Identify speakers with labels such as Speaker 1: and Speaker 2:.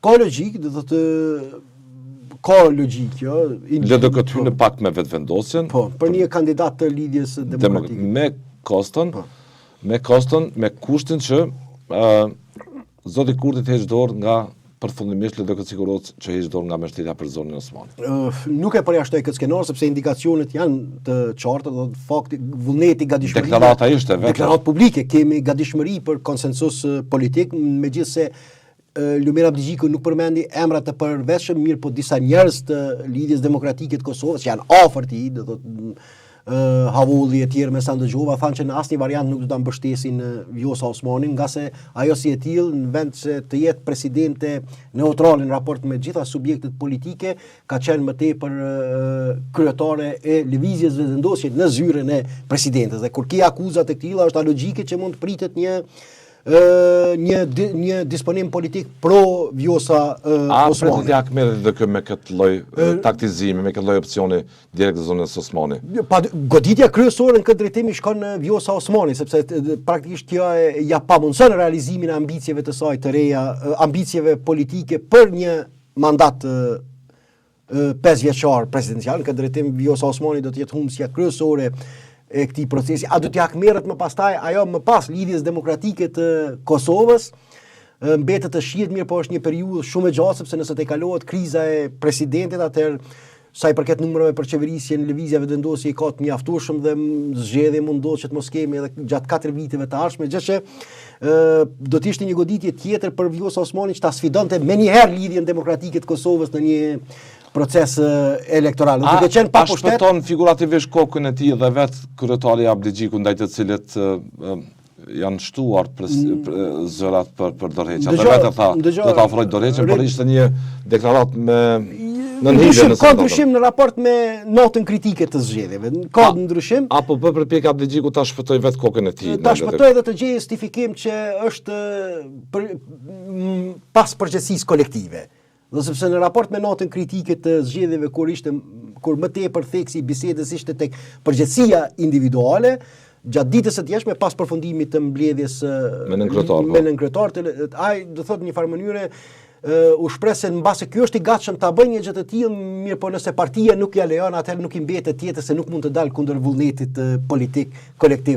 Speaker 1: Ka logjik, do thotë ka logjik, jo.
Speaker 2: Le të këtë hynë pak me vetëvendosjen.
Speaker 1: Po, për një kandidat të lidhjes demokratike.
Speaker 2: Me kushtin që zoti Kurti të heqë dorë nga përfundimisht le të këtë sigurohet që heqë dorë nga mbështetja për zonën Osmani.
Speaker 1: Nuk e përjashtoj këtë skenar sepse indikacionet janë të qarta, do të fakti vullneti gatishmëri.
Speaker 2: Deklarata ishte vetë.
Speaker 1: Deklaratë publike, kemi gatishmëri për konsensus politik, megjithse Lumira Abdigjiku nuk përmendi emrat të përveçshëm, mirë po disa njerëz të lidhjes demokratike të Kosovës që janë afër tij, do thotë Havulli e tjerë me sa ndëgjova, thanë që në asnjë variant nuk do ta mbështesin Vjosa Osmanin, nga se ajo si e tillë në vend se të jetë presidente neutrale në raport me gjitha subjektet politike, ka qenë më tepër kryetare e lëvizjes vendosje në zyrën e presidentes. Dhe kur ke akuzat e tilla është logjike që mund të pritet një disponim politik pro Vjosa Osmani.
Speaker 2: A Ahmeti dhe kë me këtë lloj taktizimi, me këtë lloj opsioni direkt në zonën e Osmani?
Speaker 1: Pa goditja kryesore në këtë drejtim i shkon në Vjosa Osmani, sepse praktikisht kjo ja pamundson realizimin e ambicieve të saj të reja, ambicieve politike për një mandat 5 vjeçar presidencial. Në këtë drejtim Vjosa Osmani do të jetë humbësja kryesore e këtij procesi. A do t'ja merret më pastaj ajo më pas lidhjes demokratike të Kosovës? Mbetet të shihet, mirë po është një periudhë shumë e gjatë sepse nëse të kalohet kriza e presidentit, atëherë sa i përket numrave për qeverisje në lëvizjeve vendosje i ka të mjaftueshëm dhe zgjedhje mund ndodhë që të mos kemi edhe gjatë 4 viteve të ardhshme, gjë që do të ishte një goditje tjetër për Vjosa Osmani që ta sfidonte menjëherë lidhjen demokratike të Kosovës në një proces elektoral.
Speaker 2: A shpëton figurativisht kokën e tij dhe vetë kryetari Abdigjiku ndaj të cilët janë shtuar zërat për dorëheqje. Ata vetë tha do ta ofrojë dorëheqjen, por ishte një deklaratë me
Speaker 1: ka ndryshim në raport me notën kritike të zgjedhjeve. Ka ndryshim.
Speaker 2: Apo përpjek Abdigjiku ta shpëtoj vetë kokën e tij.
Speaker 1: Ta shpëtoj dhe të gjejë justifikim që është pas përgjegjësisë kolektive. Dhe sepse në raport me notën kritike të zgjedhjeve kur më tepër theksi i bisedës ishte tek përgjegjësia individuale, gjatë ditës së tjeshme pas përfundimit të mbledhjes me nënkretar, ai do thotë në një farë mënyre u shpreh se mbase ky është i gatshëm ta bëjë një gjë të tillë, mirë po nëse partia nuk ja lejon, atëherë nuk i mbetet tjetër se nuk mund të dalë kundër vullnetit politik kolektiv.